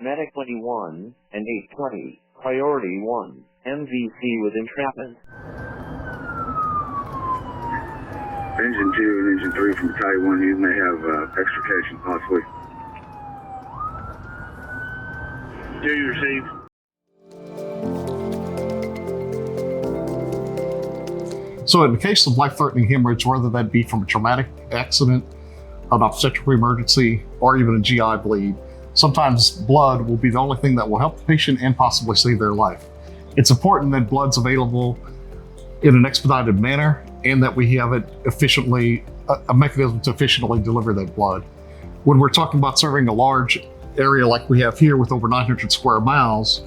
Medic 21 and 820, Priority 1, MVC with entrapment. Engine 2 and Engine 3 from Battalion 1, you may have extrication possibly. Do you receive? So in the case of life-threatening hemorrhage, whether that be from a traumatic accident, an obstetrical emergency, or even a GI bleed, sometimes blood will be the only thing that will help the patient and possibly save their life. It's important that blood's available in an expedited manner and that we have it efficiently, a mechanism to efficiently deliver that blood. When we're talking about serving a large area like we have here with over 900 square miles,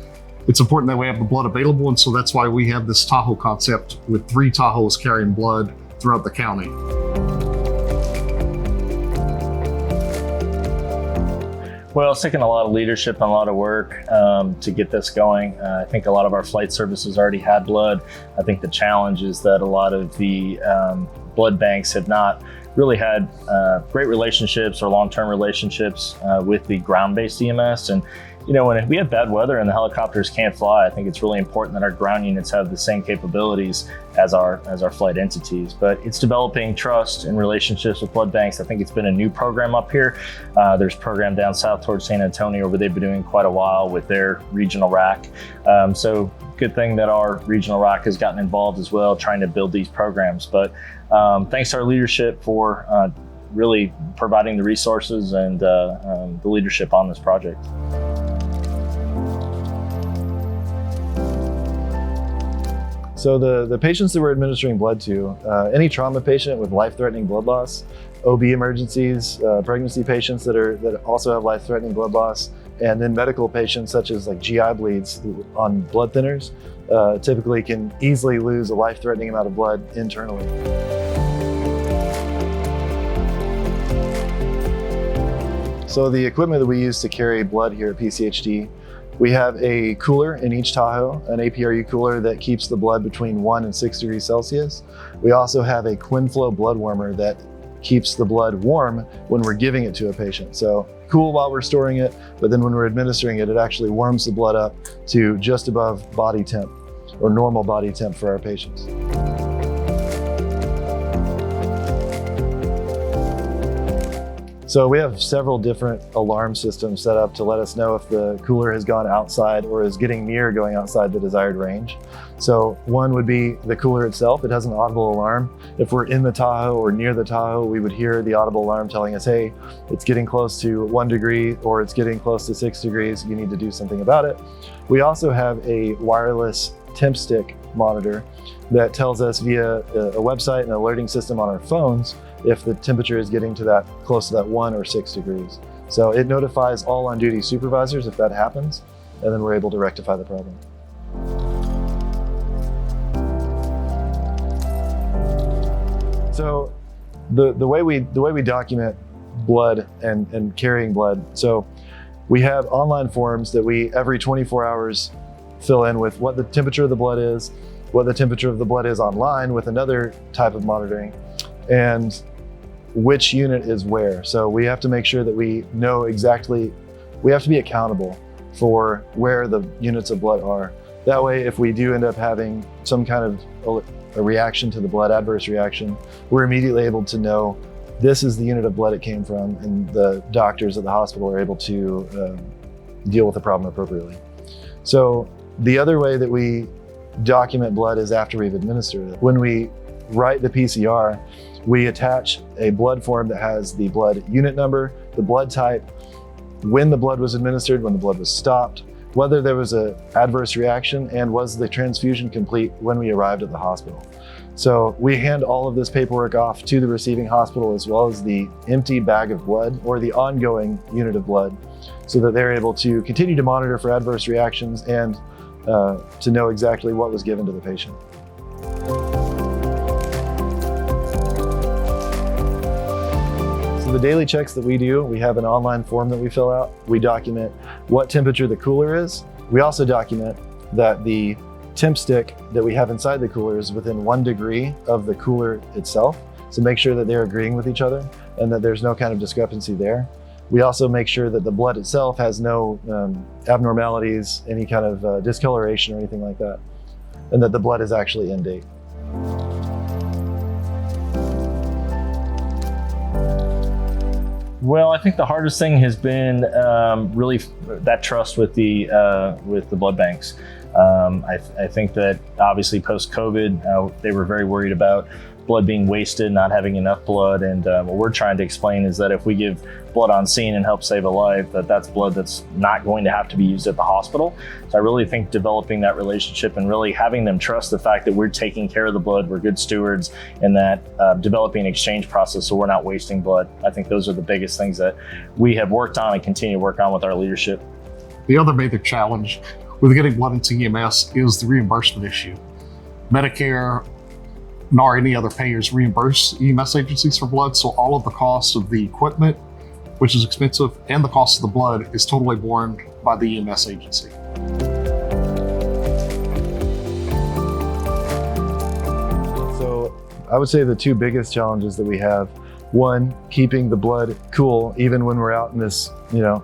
it's important that we have the blood available, and so that's why we have this Tahoe concept with 3 Tahoes carrying blood throughout the county. Well, it's taken a lot of leadership and a lot of work to get this going. I think a lot of our flight services already had blood. I think the challenge is that a lot of the blood banks have not really had great relationships or long-term relationships with the ground-based EMS. And you know, when we have bad weather and the helicopters can't fly, I think it's really important that our ground units have the same capabilities as our flight entities. But it's developing trust and relationships with blood banks. I think it's been a new program up here. There's a program down south towards San Antonio where they've been doing quite a while with their regional RAC. So good thing that our regional RAC has gotten involved as well, trying to build these programs. But thanks to our leadership for really providing the resources and the leadership on this project. So the patients that we're administering blood to, any trauma patient with life-threatening blood loss, OB emergencies, pregnancy patients that also have life-threatening blood loss, and then medical patients such as like GI bleeds on blood thinners, typically can easily lose a life-threatening amount of blood internally. So the equipment that we use to carry blood here at PCHD, we have a cooler in each Tahoe, an APRU cooler that keeps the blood between 1 and 6 degrees Celsius. We also have a QuinFlow blood warmer that keeps the blood warm when we're giving it to a patient. So cool while we're storing it, but then when we're administering it, it actually warms the blood up to just above body temp or normal body temp for our patients. So we have several different alarm systems set up to let us know if the cooler has gone outside or is getting near going outside the desired range. So one would be the cooler itself. It has an audible alarm. If we're in the Tahoe or near the Tahoe, we would hear the audible alarm telling us, hey, it's getting close to 1 degree or it's getting close to 6 degrees. You need to do something about it. We also have a wireless temp stick monitor that tells us via a website and alerting system on our phones if the temperature is getting to that close to that 1 or 6 degrees. So it notifies all on-duty supervisors if that happens, and then we're able to rectify the problem. So the way we document blood and carrying blood, so we have online forms that we every 24 hours fill in with what the temperature of the blood is, what the temperature of the blood is online with another type of monitoring, and which unit is where. So we have to make sure that we know exactly, we have to be accountable for where the units of blood are. That way, if we do end up having some kind of a reaction to the blood, adverse reaction, we're immediately able to know this is the unit of blood it came from, and the doctors at the hospital are able to deal with the problem appropriately. So the other way that we document blood is after we've administered it. When we write the PCR, we attach a blood form that has the blood unit number, the blood type, when the blood was administered, when the blood was stopped, whether there was an adverse reaction, and was the transfusion complete when we arrived at the hospital. So we hand all of this paperwork off to the receiving hospital as well as the empty bag of blood or the ongoing unit of blood so that they're able to continue to monitor for adverse reactions and to know exactly what was given to the patient. So the daily checks that we do, we have an online form that we fill out. We document what temperature the cooler is. We also document that the temp stick that we have inside the cooler is within 1 degree of the cooler itself. So make sure that they're agreeing with each other and that there's no kind of discrepancy there. We also make sure that the blood itself has no abnormalities, any kind of discoloration or anything like that, and that the blood is actually in date. Well, I think the hardest thing has been really that trust with the blood banks. I think that obviously post-COVID, they were very worried about blood being wasted, not having enough blood. And what we're trying to explain is that if we give blood on scene and help save a life, that's blood that's not going to have to be used at the hospital. So I really think developing that relationship and really having them trust the fact that we're taking care of the blood, we're good stewards, and that developing an exchange process so we're not wasting blood. I think those are the biggest things that we have worked on and continue to work on with our leadership. The other major challenge with getting blood into EMS is the reimbursement issue. Medicare nor any other payers reimburse EMS agencies for blood, so all of the cost of the equipment, which is expensive, and the cost of the blood is totally borne by the EMS agency. So I would say the two biggest challenges that we have, one, keeping the blood cool even when we're out in this,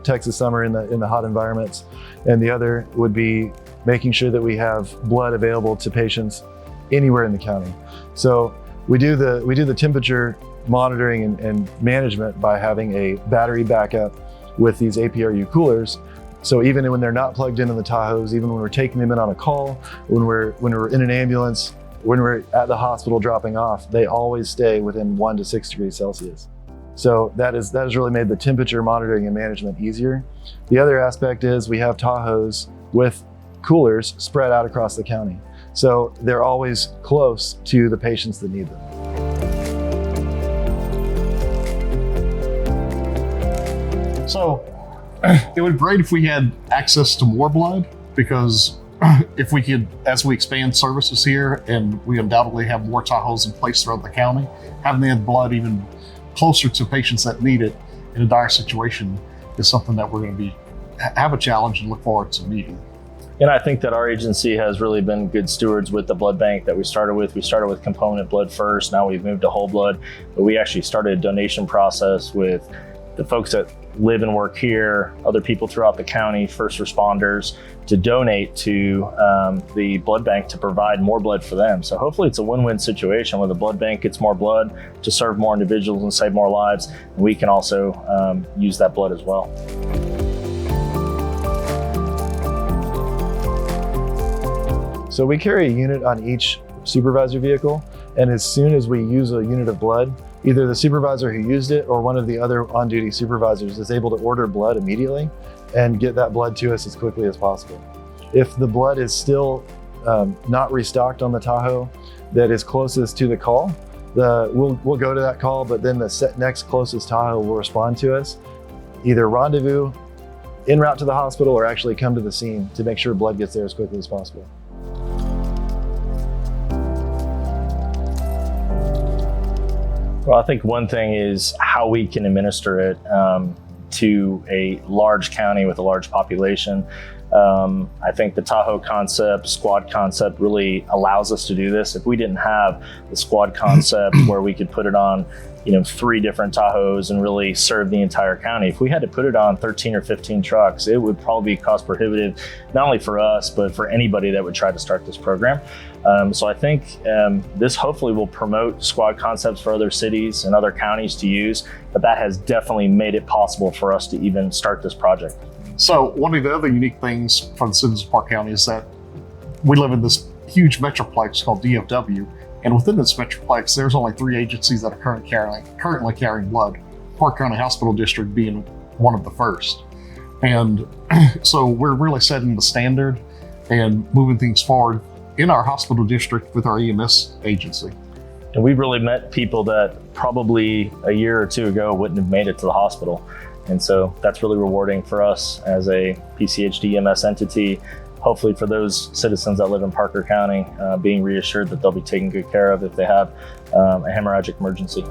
Texas summer in the hot environments, and the other would be making sure that we have blood available to patients anywhere in the county. So we do the temperature monitoring and management by having a battery backup with these APRU coolers. So even when they're not plugged into the Tahoes, even when we're taking them in on a call, when we're in an ambulance, when we're at the hospital dropping off, they always stay within 1 to 6 degrees Celsius. So that has really made the temperature monitoring and management easier. The other aspect is we have Tahoes with coolers spread out across the county. So they're always close to the patients that need them. So it would be great if we had access to more blood, because if we could, as we expand services here, and we undoubtedly have more Tahoes in place throughout the county, having that blood even closer to patients that need it in a dire situation is something that we're going to have a challenge and look forward to meeting. And I think that our agency has really been good stewards with the blood bank that we started with. We started with component blood first, now we've moved to whole blood, but we actually started a donation process with the folks that live and work here, other people throughout the county, first responders, to donate to the blood bank to provide more blood for them. So hopefully it's a win-win situation where the blood bank gets more blood to serve more individuals and save more lives, and we can also use that blood as well. So we carry a unit on each supervisor vehicle, and as soon as we use a unit of blood, either the supervisor who used it or one of the other on-duty supervisors is able to order blood immediately and get that blood to us as quickly as possible. If the blood is still not restocked on the Tahoe that is closest to the call, we'll go to that call, but then the next closest Tahoe will respond to us, either rendezvous, en route to the hospital, or actually come to the scene to make sure blood gets there as quickly as possible. Well, I think one thing is how we can administer it to a large county with a large population. I think the Tahoe concept, squad concept, really allows us to do this. If we didn't have the squad concept where we could put it on 3 different Tahoes and really serve the entire county, if we had to put it on 13 or 15 trucks, it would probably be cost prohibitive, not only for us, but for anybody that would try to start this program. So I think this hopefully will promote squad concepts for other cities and other counties to use, but that has definitely made it possible for us to even start this project. So one of the other unique things for the citizens of Park County is that we live in this huge metroplex called DFW, and within this metroplex, there's only 3 agencies that are currently carrying blood, Park County Hospital District being one of the first. And so we're really setting the standard and moving things forward in our hospital district with our EMS agency. And we've really met people that probably a year or 2 ago wouldn't have made it to the hospital. And so that's really rewarding for us as a PCHD EMS entity. Hopefully for those citizens that live in Parker County, being reassured that they'll be taken good care of if they have a hemorrhagic emergency.